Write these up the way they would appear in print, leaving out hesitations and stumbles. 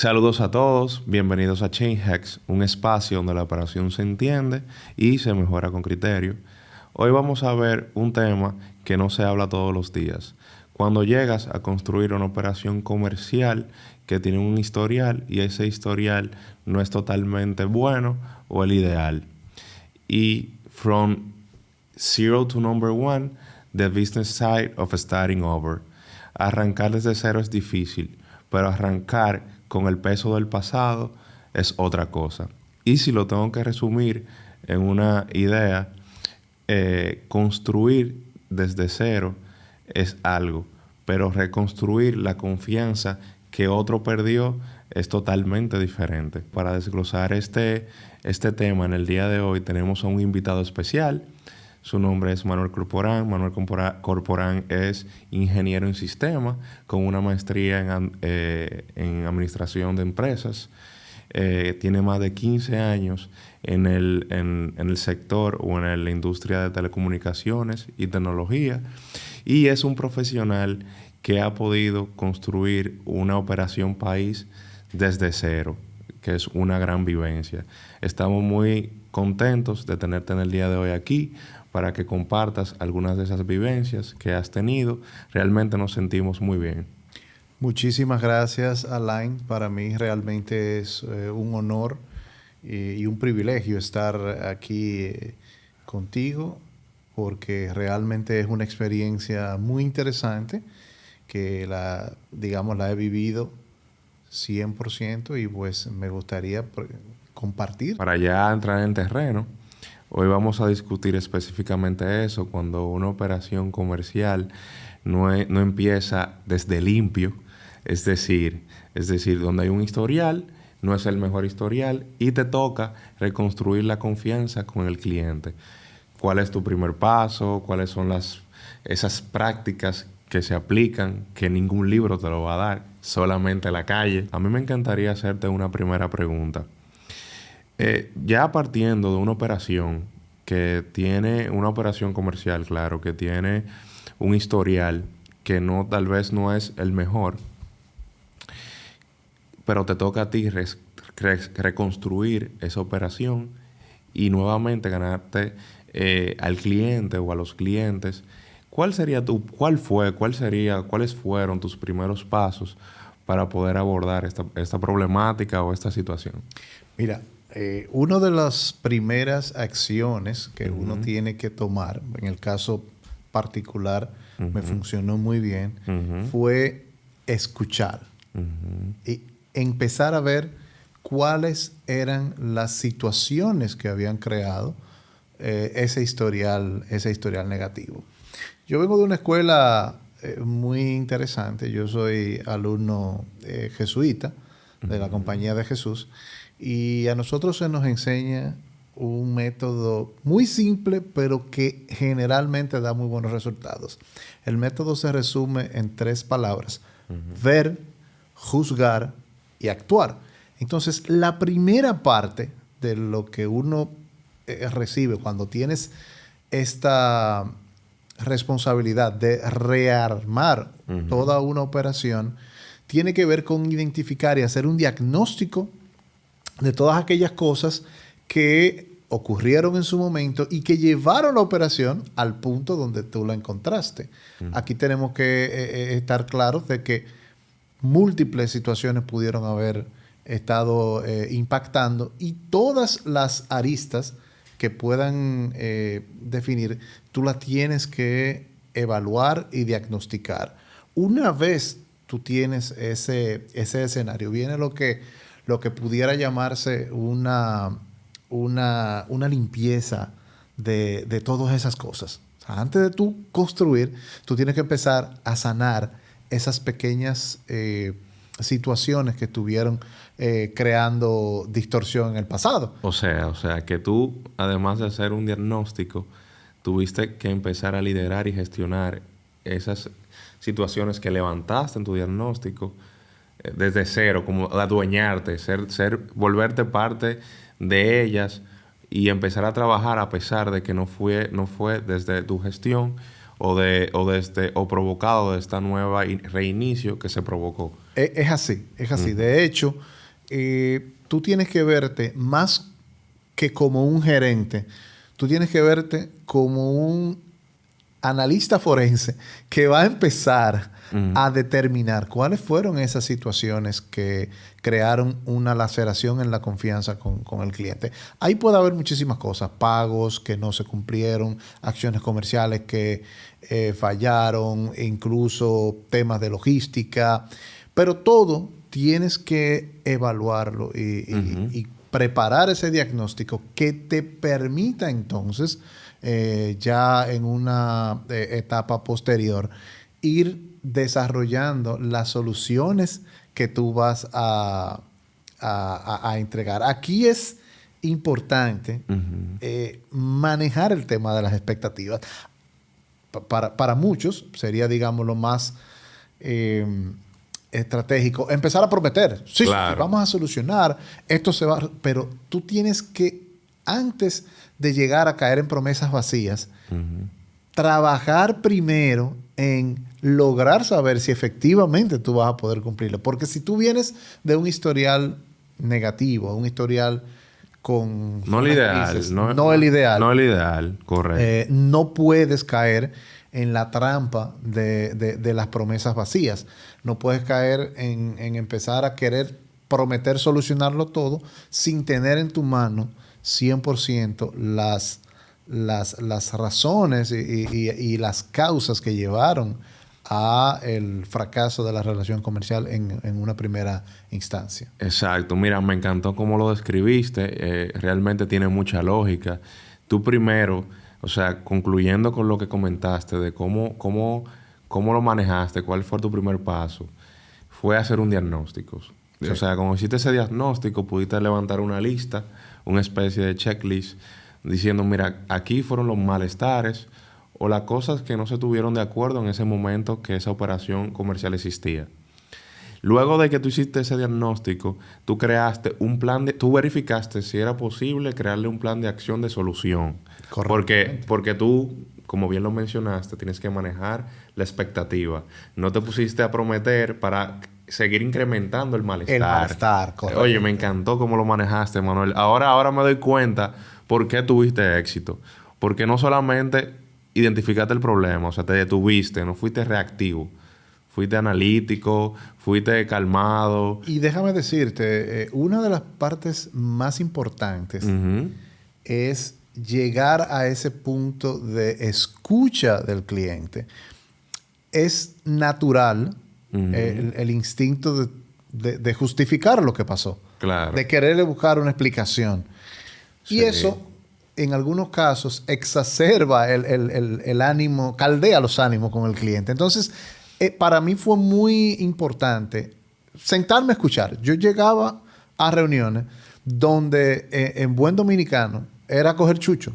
Saludos a todos, bienvenidos a Chain Hacks, un espacio donde la operación se entiende y se mejora con criterio. Hoy vamos a ver un tema que no se habla todos los días. Cuando llegas a construir una operación comercial que tiene un historial y ese historial no es totalmente bueno o el ideal. Y from zero to number one, the business side of starting over. Arrancar desde cero es difícil, pero arrancar con el peso del pasado es otra cosa. Y si lo tengo que resumir en una idea, construir desde cero es algo, pero reconstruir la confianza que otro perdió es totalmente diferente. Para desglosar este tema en el día de hoy tenemos a un invitado especial. Su nombre es Manuel Corporán. Manuel Corporán es ingeniero en sistemas con una maestría en administración de empresas. Tiene más de 15 años en el sector o en la industria de telecomunicaciones y tecnología. Y es un profesional que ha podido construir una operación país desde cero, que es una gran vivencia. Estamos muy contentos de tenerte en el día de hoy aquí para que compartas algunas de esas vivencias que has tenido. Realmente nos sentimos muy bien. Muchísimas gracias, Alain. Para mí realmente es un honor y un privilegio estar aquí contigo, porque realmente es una experiencia muy interesante que la he vivido 100% y pues me gustaría compartir. Para ya entrar en terreno, hoy vamos a discutir específicamente eso, cuando una operación comercial no empieza desde limpio, es decir, donde hay un historial, no es el mejor historial y te toca reconstruir la confianza con el cliente. ¿Cuál es tu primer paso? ¿Cuáles son esas prácticas que se aplican, que ningún libro te lo va a dar, solamente la calle? A mí me encantaría hacerte una primera pregunta. Ya partiendo de una operación que tiene una operación comercial, claro, que tiene un historial que tal vez no es el mejor, pero te toca a ti reconstruir esa operación y nuevamente ganarte al cliente o a los clientes. ¿Cuáles fueron tus primeros pasos para poder abordar esta problemática o esta situación? Mira, una de las primeras acciones que uno tiene que tomar, en el caso particular me funcionó muy bien, fue escuchar y empezar a ver cuáles eran las situaciones que habían creado ese historial negativo. Yo vengo de una escuela muy interesante. Yo soy alumno jesuita de la Compañía de Jesús y a nosotros se nos enseña un método muy simple, pero que generalmente da muy buenos resultados. El método se resume en 3 palabras: ver, juzgar y actuar. Entonces, la primera parte de lo que uno recibe cuando tienes esta responsabilidad de rearmar toda una operación tiene que ver con identificar y hacer un diagnóstico de todas aquellas cosas que ocurrieron en su momento y que llevaron la operación al punto donde tú la encontraste. Aquí tenemos que estar claros de que múltiples situaciones pudieron haber estado impactando y todas las aristas que puedan definir, tú las tienes que evaluar y diagnosticar. Una vez tú tienes ese escenario, viene lo que pudiera llamarse una limpieza de todas esas cosas. O sea, antes de tú construir, tú tienes que empezar a sanar esas pequeñas situaciones que estuvieron creando distorsión en el pasado. O sea, que tú, además de hacer un diagnóstico, tuviste que empezar a liderar y gestionar esas situaciones que levantaste en tu diagnóstico desde cero, como adueñarte, volverte parte de ellas y empezar a trabajar a pesar de que no fue desde tu gestión o provocado de esta nueva reinicio que se provocó. Es así, es así. De hecho, tú tienes que verte más que como un gerente, tú tienes que verte como un analista forense que va a empezar a determinar cuáles fueron esas situaciones que crearon una laceración en la confianza con el cliente. Ahí puede haber muchísimas cosas, pagos que no se cumplieron, acciones comerciales que fallaron, incluso temas de logística, pero todo tienes que evaluarlo y preparar ese diagnóstico que te permita entonces, ya en una etapa posterior, ir desarrollando las soluciones que tú vas a entregar. Aquí es importante manejar el tema de las expectativas. Para muchos sería, digamos, lo más estratégico, empezar a prometer. Sí, claro, vamos a solucionar, esto se va... Pero tú tienes que, antes de llegar a caer en promesas vacías, trabajar primero en lograr saber si efectivamente tú vas a poder cumplirlo. Porque si tú vienes de un historial negativo, un historial con... No el ideal. Crisis, no el ideal. No el ideal, correcto. No puedes caer en la trampa de las promesas vacías. No puedes caer en empezar a querer prometer solucionarlo todo sin tener en tu mano 100% las razones y las causas que llevaron a el fracaso de la relación comercial en una primera instancia. Exacto. Mira, me encantó cómo lo describiste. Realmente tiene mucha lógica. Tú primero, o sea, concluyendo con lo que comentaste de cómo lo manejaste, cuál fue tu primer paso, fue hacer un diagnóstico. Sí. O sea, cuando hiciste ese diagnóstico, pudiste levantar una lista, una especie de checklist, diciendo, mira, aquí fueron los malestares o las cosas que no se tuvieron de acuerdo en ese momento que esa operación comercial existía. Luego de que tú hiciste ese diagnóstico, tú creaste un plan tú verificaste si era posible crearle un plan de acción de solución. Porque tú, como bien lo mencionaste, tienes que manejar la expectativa. No te pusiste a prometer para seguir incrementando el malestar. El malestar, correcto. Oye, me encantó cómo lo manejaste, Manuel. Ahora me doy cuenta por qué tuviste éxito. Porque no solamente identificaste el problema, o sea, te detuviste, no fuiste reactivo. Fuiste analítico, fuiste calmado. Y déjame decirte, una de las partes más importantes es llegar a ese punto de escucha del cliente. Es natural el instinto de justificar lo que pasó. Claro. De quererle buscar una explicación. Sí. Y eso, en algunos casos, exacerba el ánimo, caldea los ánimos con el cliente. Entonces, para mí fue muy importante sentarme a escuchar. Yo llegaba a reuniones donde, en buen dominicano, era coger chucho.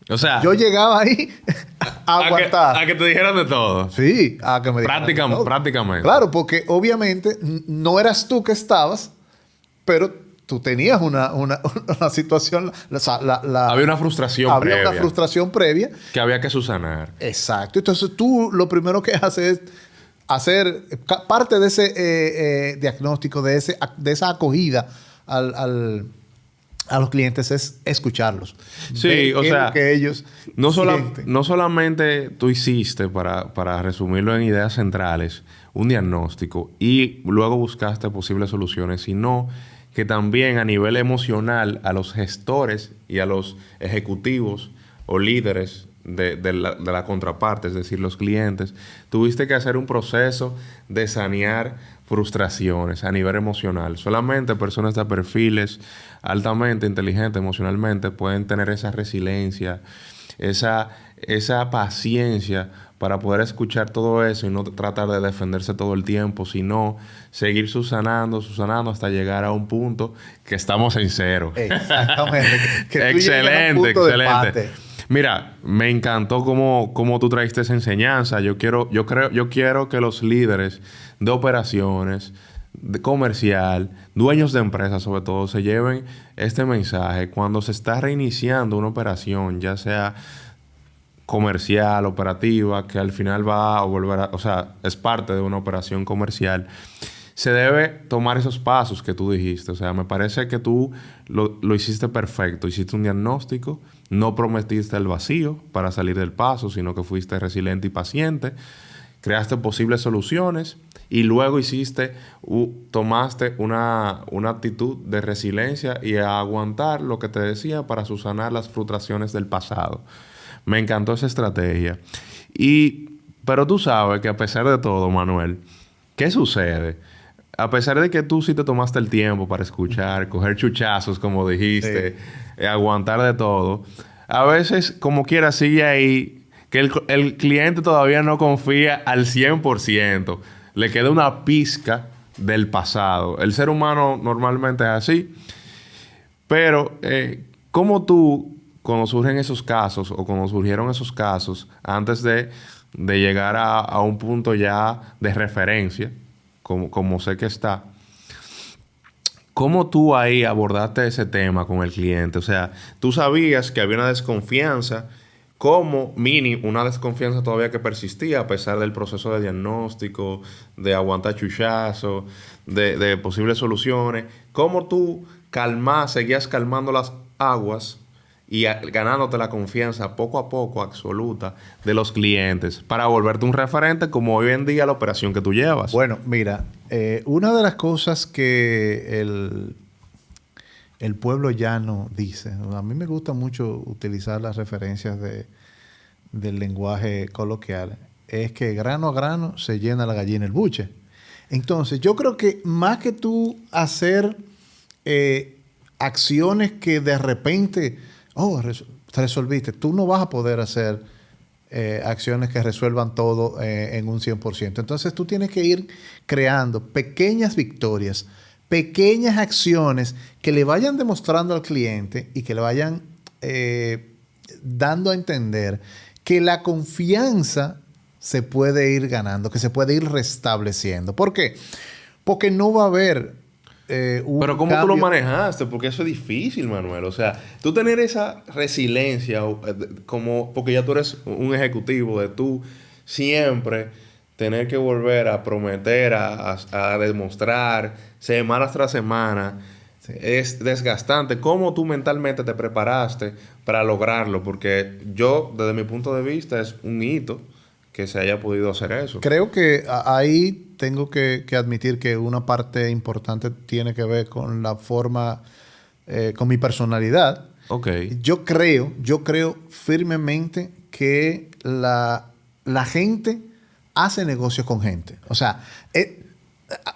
O sea, yo llegaba ahí a aguantar. A que te dijeran de todo. Sí, a que me dijeran de todo. Prácticamente. Claro, porque obviamente no eras tú que estabas, pero tú tenías una situación... había una frustración previa. Había una frustración previa. Que había que subsanar. Exacto. Entonces tú lo primero que haces es hacer parte de ese diagnóstico, de esa acogida a los clientes, es escucharlos. Sí, o sea, que ellos no solamente tú hiciste, para resumirlo en ideas centrales, un diagnóstico y luego buscaste posibles soluciones, sino que también a nivel emocional a los gestores y a los ejecutivos o líderes de la contraparte, es decir, los clientes, tuviste que hacer un proceso de sanear frustraciones a nivel emocional. Solamente personas de perfiles altamente inteligentes emocionalmente pueden tener esa resiliencia, esa paciencia para poder escuchar todo eso y no tratar de defenderse todo el tiempo, sino seguir subsanando hasta llegar a un punto que estamos en cero. Exactamente. Excelente. Mira, me encantó cómo tú trajiste esa enseñanza. Yo quiero que los líderes de operaciones, de comercial, dueños de empresas sobre todo, se lleven este mensaje cuando se está reiniciando una operación, ya sea comercial, operativa, que al final va a volver a... O sea, es parte de una operación comercial. Se debe tomar esos pasos que tú dijiste. O sea, me parece que tú lo hiciste perfecto. Hiciste un diagnóstico, no prometiste el vacío para salir del paso, sino que fuiste resiliente y paciente. Creaste posibles soluciones y luego tomaste una actitud de resiliencia y a aguantar lo que te decía para subsanar las frustraciones del pasado. Me encantó esa estrategia. Pero tú sabes que a pesar de todo, Manuel, ¿qué sucede? A pesar de que tú sí te tomaste el tiempo para escuchar, coger chuchazos, como dijiste, aguantar de todo, a veces, como quiera, sigue ahí que el cliente todavía no confía al 100%. Le queda una pizca del pasado. El ser humano normalmente es así. Pero, ¿cómo tú, cuando surgen esos casos o cuando surgieron esos casos, antes de llegar a un punto ya de referencia, como sé que está, ¿cómo tú ahí abordaste ese tema con el cliente? O sea, tú sabías que había una desconfianza, como una desconfianza todavía que persistía a pesar del proceso de diagnóstico, de aguantar chuchazo, de posibles soluciones. ¿Cómo tú seguías calmando las aguas y ganándote la confianza poco a poco absoluta de los clientes para volverte un referente como hoy en día la operación que tú llevas? Bueno, mira, una de las cosas que el pueblo llano dice, a mí me gusta mucho utilizar las referencias del lenguaje coloquial, es que grano a grano se llena la gallina el buche. Entonces, yo creo que más que tú hacer acciones que de repente, resolviste, tú no vas a poder hacer acciones que resuelvan todo en un 100%. Entonces, tú tienes que ir creando pequeñas victorias, pequeñas acciones que le vayan demostrando al cliente y que le vayan dando a entender que la confianza se puede ir ganando, que se puede ir restableciendo. ¿Por qué? Porque no va a haber Pero ¿cómo tú lo manejaste? Porque eso es difícil, Manuel. O sea, tú tener esa resiliencia, porque ya tú eres un ejecutivo, de tú siempre tener que volver a prometer, a demostrar, semana tras semana, es desgastante. ¿Cómo tú mentalmente te preparaste para lograrlo? Porque yo, desde mi punto de vista, es un hito que se haya podido hacer eso. Creo que ahí tengo que admitir que una parte importante tiene que ver con la forma, con mi personalidad. Ok. Yo creo firmemente que la gente hace negocios con gente. O sea,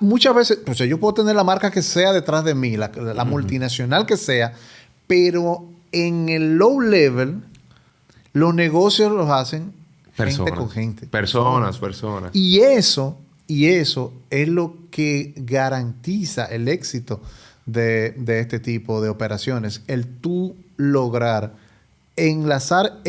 muchas veces, o sea, yo puedo tener la marca que sea detrás de mí, la multinacional que sea, pero en el low level, los negocios los hacen gente con gente. Personas. Y eso es lo que garantiza el éxito de este tipo de operaciones. El tú lograr enlazar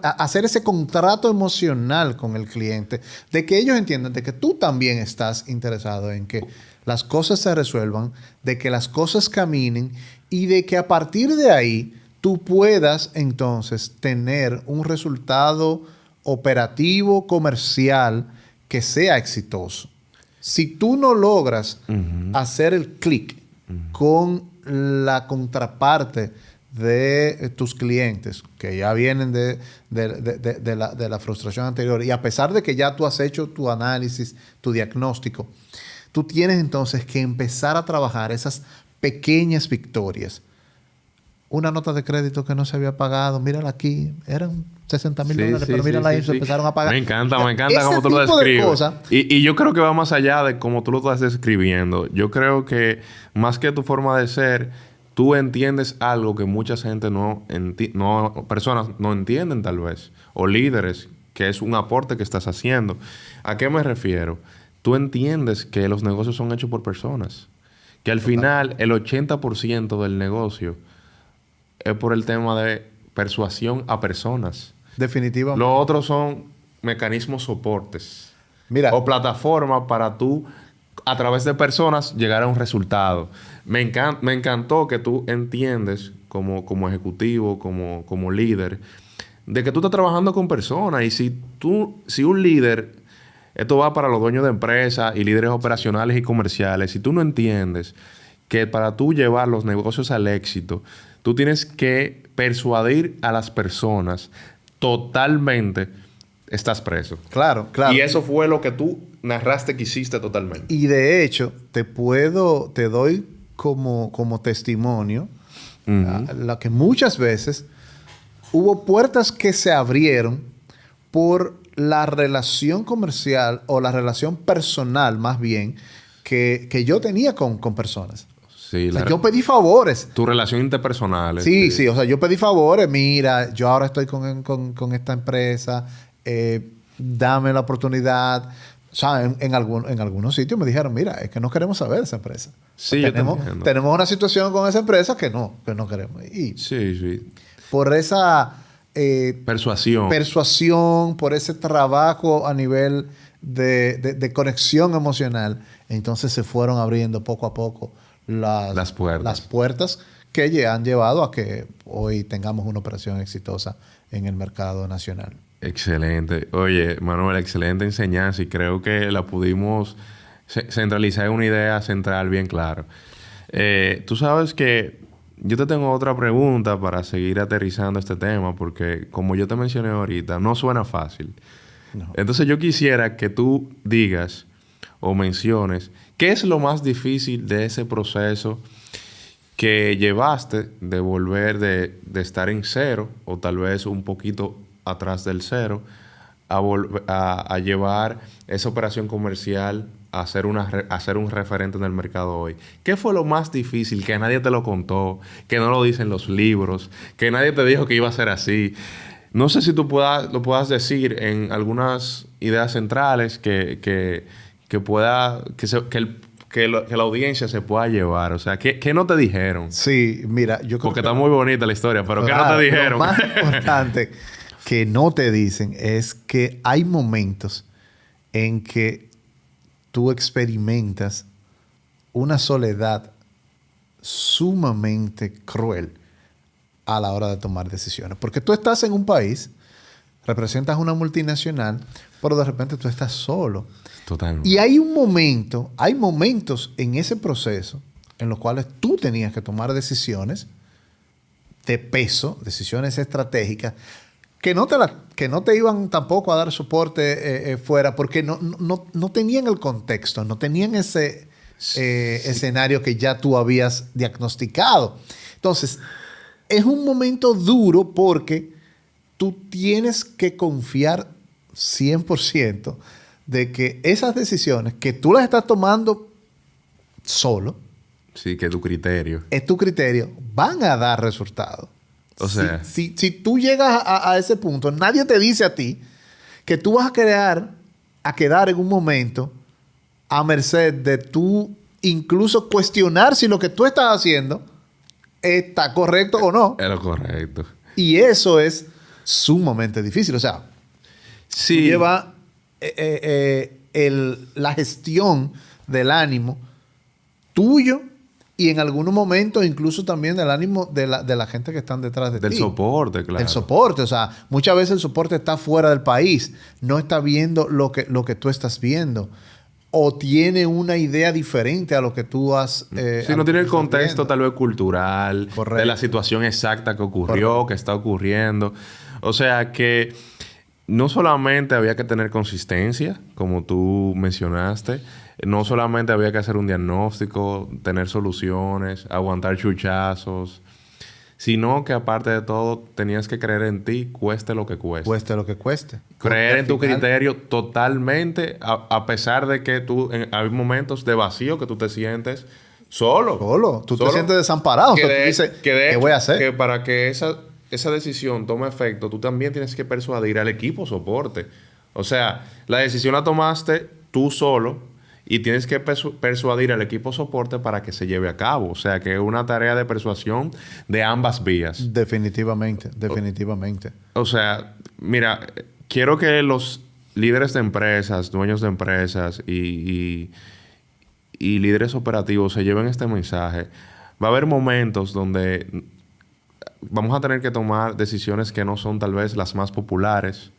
hacer ese contrato emocional con el cliente, de que ellos entiendan de que tú también estás interesado en que las cosas se resuelvan, de que las cosas caminen y de que a partir de ahí tú puedas entonces tener un resultado operativo, comercial, que sea exitoso. Si tú no logras hacer el clic con la contraparte de tus clientes, que ya vienen de la frustración anterior, y a pesar de que ya tú has hecho tu análisis, tu diagnóstico, tú tienes entonces que empezar a trabajar esas pequeñas victorias. Una nota de crédito que no se había pagado, mírala aquí, eran $60,000, pero mírala ahí, se empezaron a pagar. Me encanta cómo tú lo describes. Y yo creo que va más allá de cómo tú lo estás describiendo. Yo creo que más que tu forma de ser, tú entiendes algo que mucha gente personas no entienden tal vez, o líderes, que es un aporte que estás haciendo. ¿A qué me refiero? Tú entiendes que los negocios son hechos por personas, que al final el 80% del negocio es por el tema de persuasión a personas. Definitivamente. Lo otro son mecanismos soportes. Mira. O plataformas para tú, a través de personas, llegar a un resultado. Me encantó que tú entiendes como ejecutivo, como líder, de que tú estás trabajando con personas y si un líder, esto va para los dueños de empresas y líderes operacionales y comerciales, si tú no entiendes que para tú llevar los negocios al éxito, tú tienes que persuadir a las personas totalmente, estás preso. Claro, claro. Y eso fue lo que tú narraste que hiciste totalmente. Y de hecho, te doy como testimonio la que muchas veces hubo puertas que se abrieron por la relación comercial o la relación personal, más bien, que yo tenía con personas. Sí, o sea, yo pedí favores. Tu relación interpersonal. Sí. O sea, yo pedí favores. Mira, yo ahora estoy con esta empresa. Dame la oportunidad. O sea, en algunos sitios me dijeron, mira, es que no queremos saber de esa empresa. Sí, tenemos una situación con esa empresa que no queremos. Y sí. por esa persuasión, por ese trabajo a nivel de conexión emocional, entonces se fueron abriendo poco a poco las puertas que ya han llevado a que hoy tengamos una operación exitosa en el mercado nacional. Excelente. Oye, Manuel, excelente enseñanza y creo que la pudimos centralizar en una idea central bien clara. Tú sabes que yo te tengo otra pregunta para seguir aterrizando este tema porque como yo te mencioné ahorita, no suena fácil. No. Entonces yo quisiera que tú digas o menciones qué es lo más difícil de ese proceso que llevaste de volver de estar en cero o tal vez un poquito atrás del cero a llevar esa operación comercial a ser un referente en el mercado hoy. ¿Qué fue lo más difícil que nadie te lo contó, que no lo dicen los libros, que nadie te dijo que iba a ser así? No sé si tú lo puedas decir en algunas ideas centrales que la audiencia se pueda llevar. O sea, ¿qué no te dijeron? Sí, mira, yo creo porque está muy bonita la historia, pero ¿qué no te dijeron? Lo más importante que no te dicen es que hay momentos en que tú experimentas una soledad sumamente cruel a la hora de tomar decisiones. Porque tú estás en un país, representas una multinacional, pero de repente tú estás solo. Totalmente. Y hay momentos en ese proceso en los cuales tú tenías que tomar decisiones de peso, decisiones estratégicas, que no te iban tampoco a dar soporte fuera, porque no tenían el contexto, no tenían ese escenario que ya tú habías diagnosticado. Entonces, es un momento duro porque tú tienes que confiar 100% de que esas decisiones que tú las estás tomando solo, sí, que tu criterio. Es tu criterio, van a dar resultados. O sea, si tú llegas a ese punto, nadie te dice a ti que tú vas a quedar en un momento a merced de tú incluso cuestionar si lo que tú estás haciendo está correcto o no. Es lo correcto. Y eso es sumamente difícil. O sea, sí, tú llevas la gestión del ánimo tuyo y en algunos momentos incluso también del ánimo de la gente que están detrás de ti. Del soporte, claro. Del soporte. O sea, muchas veces el soporte está fuera del país. No está viendo lo que tú estás viendo. O tiene una idea diferente a lo que tú has... sí, no tiene el contexto tal vez cultural. Correcto. De la situación exacta que ocurrió, correcto, que está ocurriendo. O sea que no solamente había que tener consistencia, como tú mencionaste. No solamente había que hacer un diagnóstico, tener soluciones, aguantar chuchazos, sino que aparte de todo tenías que creer en ti, cueste lo que cueste. Cueste lo que cueste. Creer en tu criterio totalmente, a pesar de que hay momentos de vacío que tú te sientes solo. Tú te sientes desamparado. Que o sea, tú dices, ¿qué voy a hacer? Que para que esa decisión tome efecto, tú también tienes que persuadir al equipo soporte. O sea, la decisión la tomaste tú solo, y tienes que persuadir al equipo soporte para que se lleve a cabo. O sea, que es una tarea de persuasión de ambas vías. Definitivamente. O sea, mira, quiero que los líderes de empresas, dueños de empresas y líderes operativos se lleven este mensaje. Va a haber momentos donde vamos a tener que tomar decisiones que no son tal vez las más populares,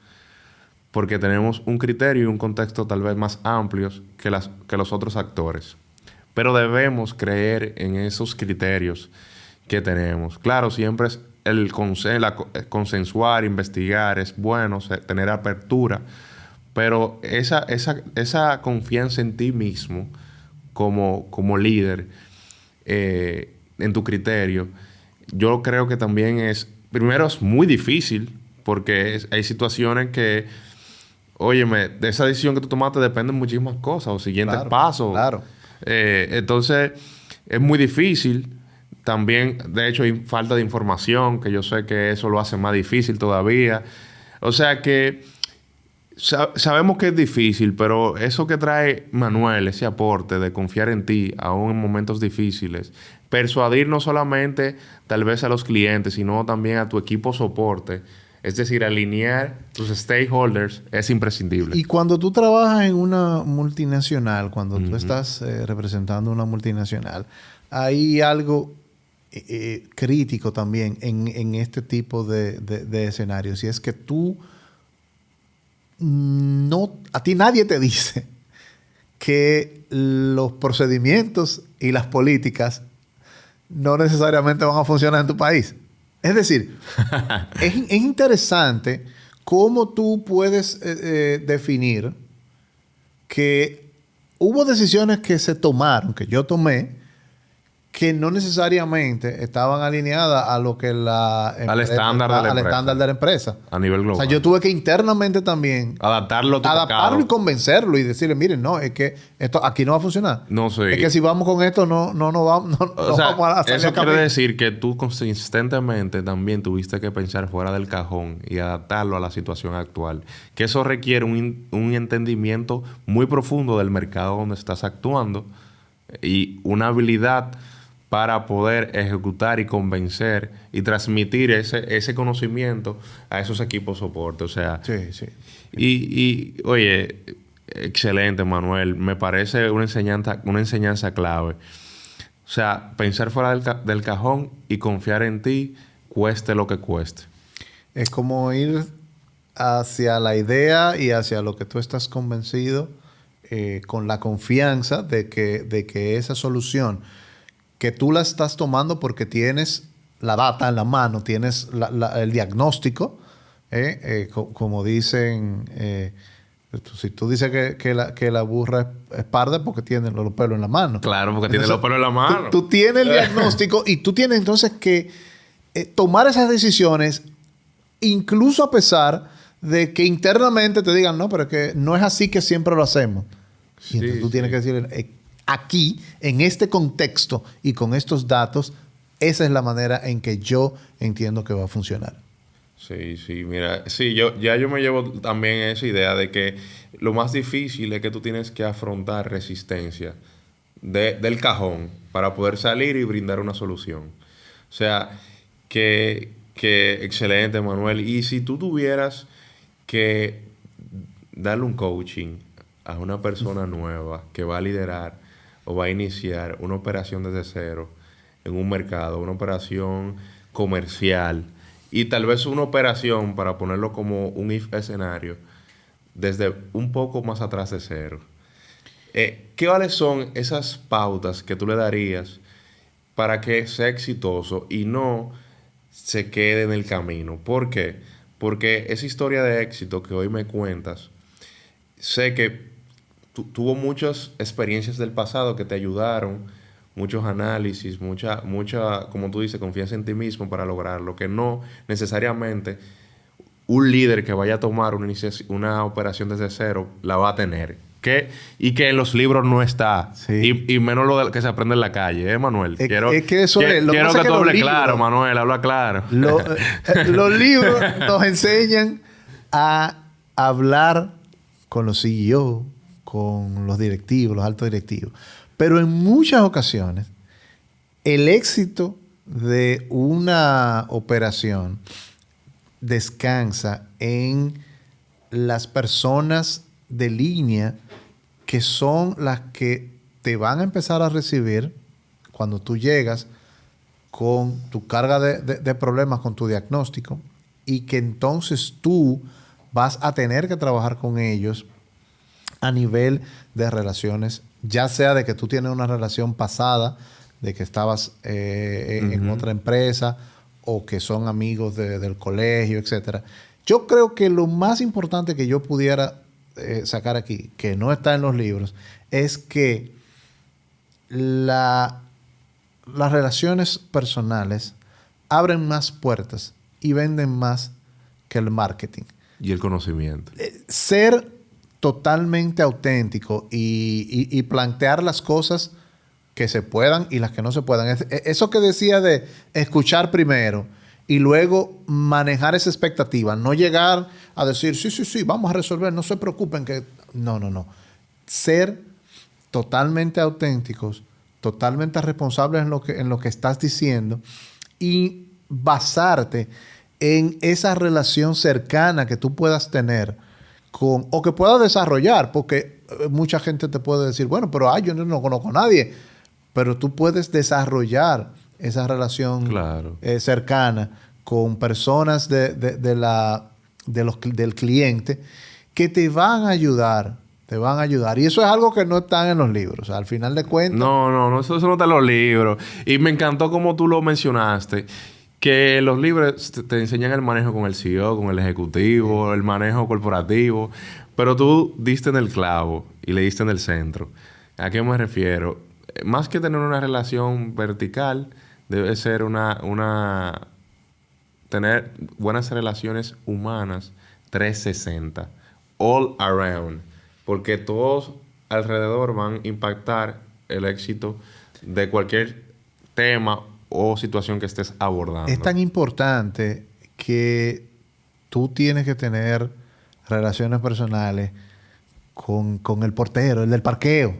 porque tenemos un criterio y un contexto tal vez más amplios que los otros actores. Pero debemos creer en esos criterios que tenemos. Claro, siempre es consensuar, investigar, es bueno tener apertura, pero esa confianza en ti mismo como líder, en tu criterio, yo creo que también primero es muy difícil, porque hay situaciones que, óyeme, de esa decisión que tú tomaste dependen muchísimas cosas, o siguientes pasos. Claro. Entonces, es muy difícil. También, de hecho, hay falta de información, que yo sé que eso lo hace más difícil todavía. O sea que sabemos que es difícil, pero eso que trae Manuel, ese aporte de confiar en ti, aún en momentos difíciles, persuadir no solamente tal vez a los clientes, sino también a tu equipo soporte, es decir, alinear tus stakeholders, es imprescindible. Y cuando tú trabajas en una multinacional, cuando tú estás representando una multinacional, hay algo crítico también en este tipo de escenarios. Y es que a ti nadie te dice que los procedimientos y las políticas no necesariamente van a funcionar en tu país. Es decir, es interesante cómo tú puedes definir que hubo decisiones que se tomaron, que yo tomé, que no necesariamente estaban alineadas a lo que al estándar de la empresa. A nivel global. O sea, yo tuve que internamente también adaptarlo y convencerlo y decirle, miren, no, es que esto aquí no va a funcionar. No sé. Es que si vamos con esto, no vamos a salir. Eso quiere decir que tú consistentemente también tuviste que pensar fuera del cajón y adaptarlo a la situación actual. Que eso requiere un entendimiento muy profundo del mercado donde estás actuando y una habilidad para poder ejecutar y convencer y transmitir ese conocimiento a esos equipos soporte. O sea, sí. Y oye, excelente, Manuel. Me parece una enseñanza clave. O sea, pensar fuera del cajón y confiar en ti, cueste lo que cueste. Es como ir hacia la idea y hacia lo que tú estás convencido, con la confianza de que esa solución que tú la estás tomando porque tienes la data en la mano, tienes el diagnóstico, como dicen, si tú dices que la burra es parda porque tiene los pelos en la mano. Claro, porque tiene los pelos en la mano. Tú tienes el diagnóstico y tú tienes entonces que tomar esas decisiones, incluso a pesar de que internamente te digan, no, pero es que no es así que siempre lo hacemos. Y entonces tú tienes que decir, aquí, en este contexto y con estos datos, esa es la manera en que yo entiendo que va a funcionar. Sí, mira, sí, yo me llevo también esa idea de que lo más difícil es que tú tienes que afrontar resistencia del cajón para poder salir y brindar una solución. O sea, que excelente, Manuel. Y si tú tuvieras que darle un coaching a una persona nueva que va a liderar o va a iniciar una operación desde cero en un mercado, una operación comercial y tal vez una operación, para ponerlo como un escenario, desde un poco más atrás de cero. ¿Cuáles son esas pautas que tú le darías para que sea exitoso y no se quede en el camino? ¿Por qué? Porque esa historia de éxito que hoy me cuentas, sé que tuvo muchas experiencias del pasado que te ayudaron, muchos análisis, mucha, como tú dices, confianza en ti mismo para lograrlo, que no necesariamente un líder que vaya a tomar una operación desde cero la va a tener. Y que en los libros no está. Sí. Y menos lo que se aprende en la calle, Manuel? Quiero que tú hables claro, Manuel, habla claro. Los libros nos enseñan a hablar con los CEO, con los directivos, los altos directivos. Pero en muchas ocasiones, el éxito de una operación descansa en las personas de línea que son las que te van a empezar a recibir cuando tú llegas con tu carga de problemas, con tu diagnóstico, y que entonces tú vas a tener que trabajar con ellos a nivel de relaciones, ya sea de que tú tienes una relación pasada, de que estabas en otra empresa o que son amigos del colegio, etcétera. Yo creo que lo más importante que yo pudiera sacar aquí, que no está en los libros, es que las relaciones personales abren más puertas y venden más que el marketing. Y el conocimiento. Ser totalmente auténtico y plantear las cosas que se puedan y las que no se puedan. Eso que decía de escuchar primero y luego manejar esa expectativa. No llegar a decir, sí, vamos a resolver, no se preocupen que... No. Ser totalmente auténticos, totalmente responsables en lo que estás diciendo y basarte en esa relación cercana que tú puedas tener o que puedas desarrollar, porque mucha gente te puede decir, bueno, pero yo no conozco a nadie, pero tú puedes desarrollar esa relación cercana con personas del cliente que te van a ayudar. Y eso es algo que no está en los libros. O sea, al final de cuentas... No, eso no está en los libros. Y me encantó como tú lo mencionaste, que los libros te enseñan el manejo con el CEO, con el ejecutivo, el manejo corporativo, pero tú diste en el clavo y le diste en el centro. ¿A qué me refiero? Más que tener una relación vertical, debe ser tener buenas relaciones humanas 360, all around, porque todos alrededor van a impactar el éxito de cualquier tema o situación que estés abordando. Es tan importante que tú tienes que tener relaciones personales con el portero, el del parqueo,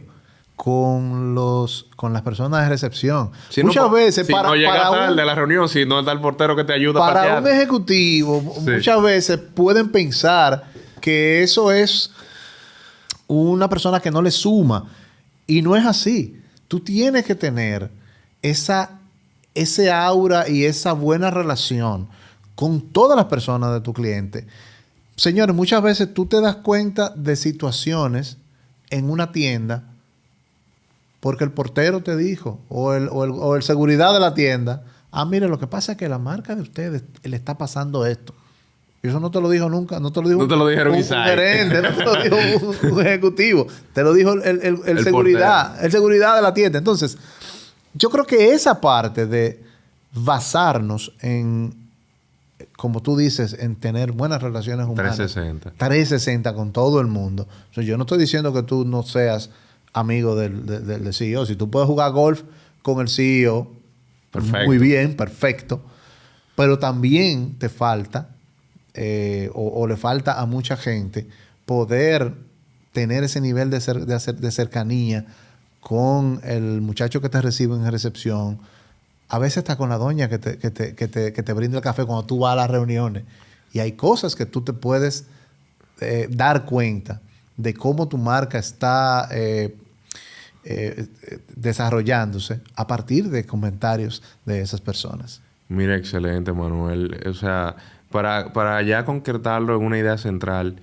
con las personas de recepción. Muchas veces no llega tarde a la reunión, si no está el portero que te ayuda a parquear. Para un ejecutivo, muchas veces pueden pensar que eso es una persona que no le suma. Y no es así. Tú tienes que tener ese aura y esa buena relación con todas las personas de tu cliente. Señores, muchas veces tú te das cuenta de situaciones en una tienda porque el portero te dijo o el seguridad de la tienda, mire, lo que pasa es que la marca de ustedes le está pasando esto. Y eso no te lo dijo nunca, no te lo dijo no te lo dijeron un gerente, no te lo dijo un ejecutivo, te lo dijo el seguridad, portero. El seguridad de la tienda. Entonces, yo creo que esa parte de basarnos en, como tú dices, en tener buenas relaciones humanas. 360 con todo el mundo. O sea, yo no estoy diciendo que tú no seas amigo del CEO. Si tú puedes jugar golf con el CEO, perfecto. Muy bien, perfecto. Pero también te falta, o le falta a mucha gente, poder tener ese nivel de cercanía con el muchacho que te recibe en recepción, a veces hasta con la doña que te brinda el café cuando tú vas a las reuniones. Y hay cosas que tú te puedes dar cuenta de cómo tu marca está desarrollándose a partir de comentarios de esas personas. Mira, excelente, Manuel. O sea, para ya concretarlo en una idea central,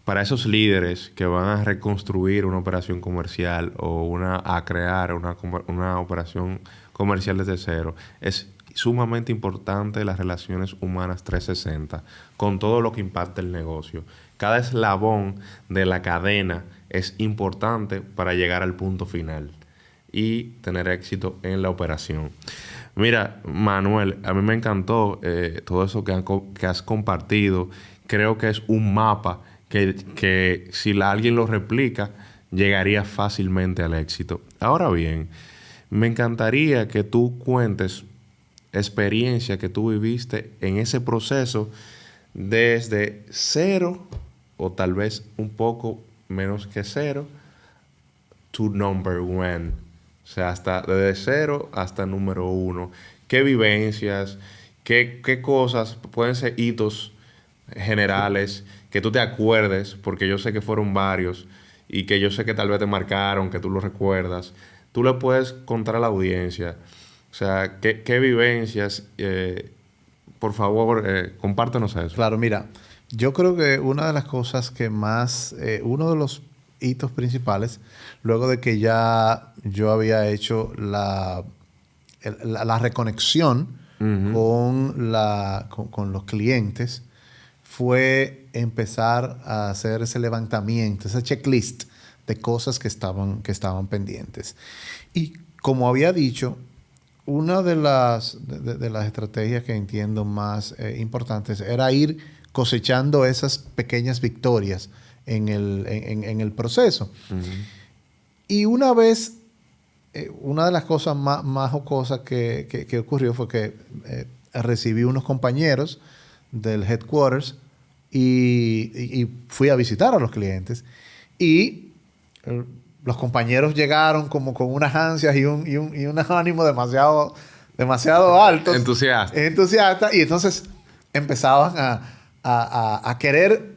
para esos líderes que van a reconstruir una operación comercial o a crear una operación comercial desde cero, es sumamente importante las relaciones humanas 360 con todo lo que impacta el negocio. Cada eslabón de la cadena es importante para llegar al punto final y tener éxito en la operación. Mira, Manuel, a mí me encantó todo eso que has compartido. Creo que es un mapa que si alguien lo replica, llegaría fácilmente al éxito. Ahora bien, me encantaría que tú cuentes experiencia que tú viviste en ese proceso desde cero, o tal vez un poco menos que cero, to number one. O sea, desde cero hasta número uno. ¿Qué vivencias, qué cosas pueden ser hitos generales que tú te acuerdes? Porque yo sé que fueron varios y que yo sé que tal vez te marcaron, que tú lo recuerdas. Tú le puedes contar a la audiencia O sea, ¿qué vivencias? Por favor, compártenos eso. Claro, mira, yo creo que una de las cosas que más, uno de los hitos principales, luego de que ya yo había hecho la reconexión con los clientes, fue empezar a hacer ese levantamiento, ese checklist de cosas que estaban pendientes. Y como había dicho, una de las estrategias que entiendo más importantes era ir cosechando esas pequeñas victorias en el proceso. Y una vez, una de las cosas más jocosas que ocurrió fue que recibí unos compañeros del headquarters y fui a visitar a los clientes. Y los compañeros llegaron como con unas ansias y un ánimo demasiado altos. Entusiastas. Y entonces empezaban a querer,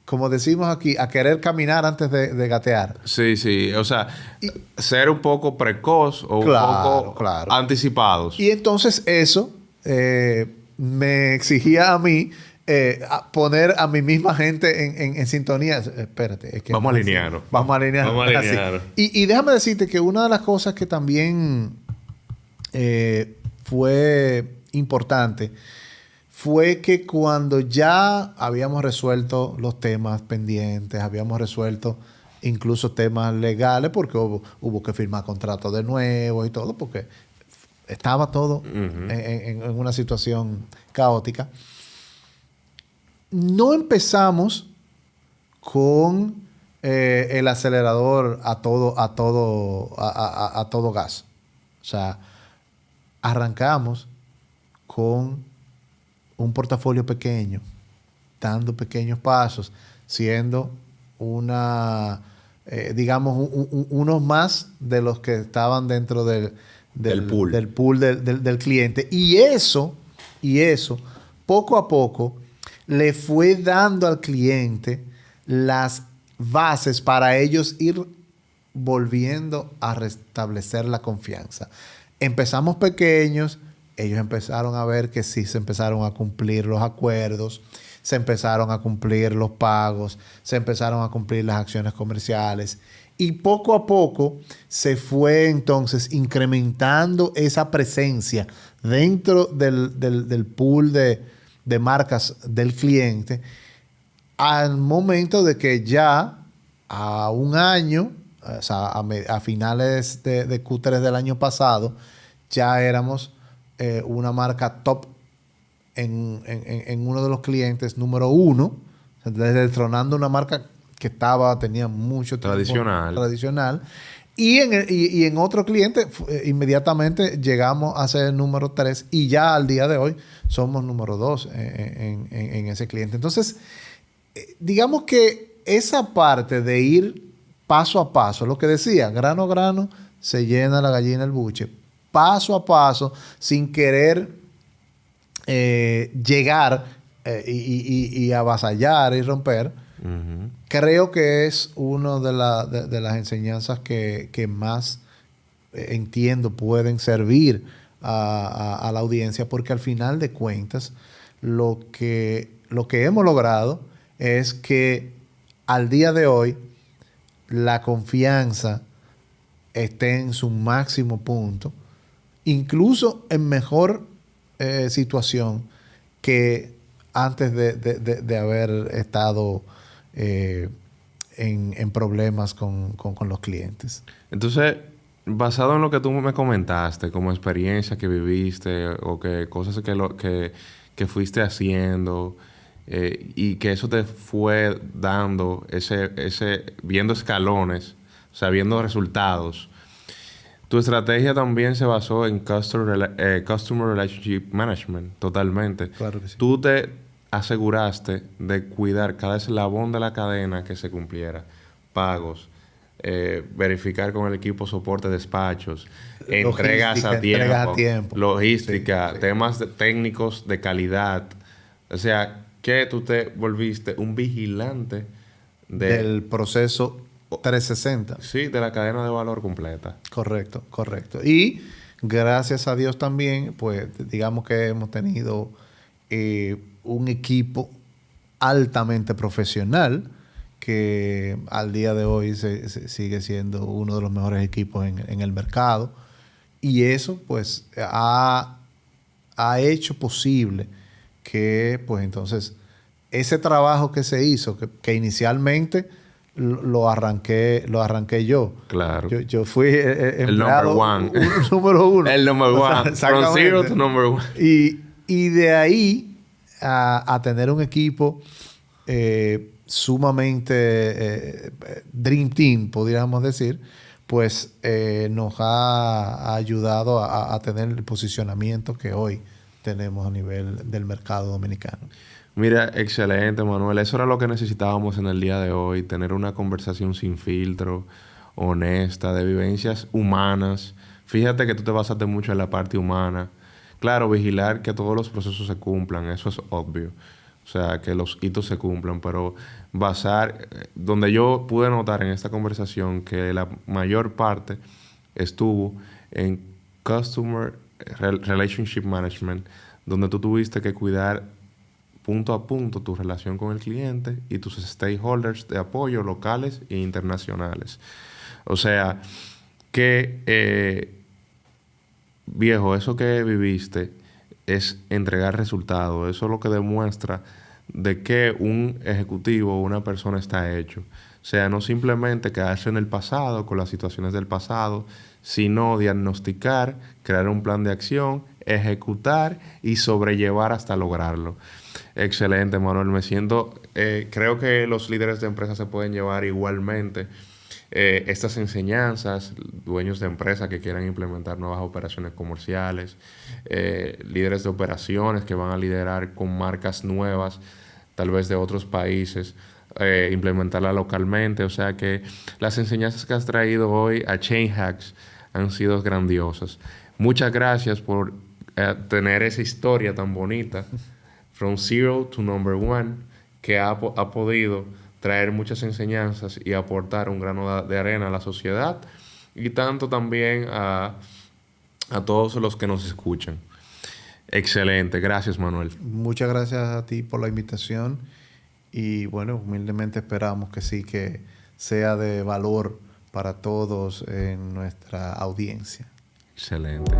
como decimos aquí, a querer caminar antes de gatear. Sí, sí. O sea, ser un poco precoz o un poco anticipados. Y entonces eso me exigía a mí poner a mi misma gente en sintonía. Espérate. Es que vamos a alinearnos. Vamos a alinearnos. Y déjame decirte que una de las cosas que también fue importante fue que cuando ya habíamos resuelto los temas pendientes, habíamos resuelto incluso temas legales, porque hubo que firmar contratos de nuevo y todo, porque estaba todo en una situación caótica. No empezamos con el acelerador a todo gas. O sea, arrancamos con un portafolio pequeño, dando pequeños pasos, siendo digamos, unos más de los que estaban dentro del pool del cliente. Y eso, poco a poco, le fue dando al cliente las bases para ellos ir volviendo a restablecer la confianza. Empezamos pequeños, ellos empezaron a ver que sí se empezaron a cumplir los acuerdos, se empezaron a cumplir los pagos, se empezaron a cumplir las acciones comerciales y poco a poco se fue entonces incrementando esa presencia dentro del pool de marcas del cliente, al momento de que ya a un año, o sea, a finales de Q3 del año pasado, ya éramos una marca top en uno de los clientes, número 1, destronando una marca que tenía mucho tiempo tradicional. Y en otro cliente, inmediatamente llegamos a ser el número 3 y ya al día de hoy somos número 2 en ese cliente. Entonces, digamos que esa parte de ir paso a paso, lo que decía, grano a grano, se llena la gallina el buche, paso a paso, sin querer llegar y avasallar y romper. Creo que es una de las enseñanzas que más entiendo pueden servir a la audiencia, porque al final de cuentas lo que hemos logrado es que al día de hoy la confianza esté en su máximo punto, incluso en mejor situación que antes de haber estado en problemas con los clientes. Entonces, basado en lo que tú me comentaste, como experiencia que viviste o que cosas que fuiste haciendo y que eso te fue dando viendo escalones, o sea, viendo resultados, tu estrategia también se basó en Customer Relationship Management, totalmente. Claro que sí. Tú te aseguraste de cuidar cada eslabón de la cadena que se cumpliera. Pagos, verificar con el equipo soporte despachos, entregas a tiempo, logística, sí. Temas técnicos de calidad. O sea, que tú te volviste un vigilante del proceso 360. Sí, de la cadena de valor completa. Correcto. Y gracias a Dios también, pues digamos que hemos tenido un equipo altamente profesional que al día de hoy se sigue siendo uno de los mejores equipos en el mercado. Y eso pues ha hecho posible que pues entonces ese trabajo que se hizo, que inicialmente lo arranqué yo. Claro. Yo fui el number one. Número uno. El number one. From zero to number one. Y de ahí a tener un equipo sumamente Dream Team, podríamos decir, pues nos ha ayudado a tener el posicionamiento que hoy tenemos a nivel del mercado dominicano. Mira, excelente, Manuel. Eso era lo que necesitábamos en el día de hoy, tener una conversación sin filtro, honesta, de vivencias humanas. Fíjate que tú te basaste mucho en la parte humana. Claro, vigilar que todos los procesos se cumplan, eso es obvio. O sea, que los hitos se cumplan, pero donde yo pude notar en esta conversación que la mayor parte estuvo en Customer Relationship Management, donde tú tuviste que cuidar punto a punto tu relación con el cliente y tus stakeholders de apoyo locales e internacionales. O sea, que viejo, eso que viviste es entregar resultados. Eso es lo que demuestra de que un ejecutivo o una persona está hecho. O sea, no simplemente quedarse en el pasado, con las situaciones del pasado, sino diagnosticar, crear un plan de acción, ejecutar y sobrellevar hasta lograrlo. Excelente, Manuel. Creo que los líderes de empresas se pueden llevar igualmente estas enseñanzas, dueños de empresas que quieran implementar nuevas operaciones comerciales, líderes de operaciones que van a liderar con marcas nuevas, tal vez de otros países, implementarla localmente. O sea que las enseñanzas que has traído hoy a Chain Hacks han sido grandiosas. Muchas gracias por tener esa historia tan bonita, From Zero to Number One, que ha podido traer muchas enseñanzas y aportar un grano de arena a la sociedad y tanto también a todos los que nos escuchan. Excelente. Gracias, Manuel. Muchas gracias a ti por la invitación y bueno, humildemente esperamos que sí, que sea de valor para todos en nuestra audiencia. Excelente.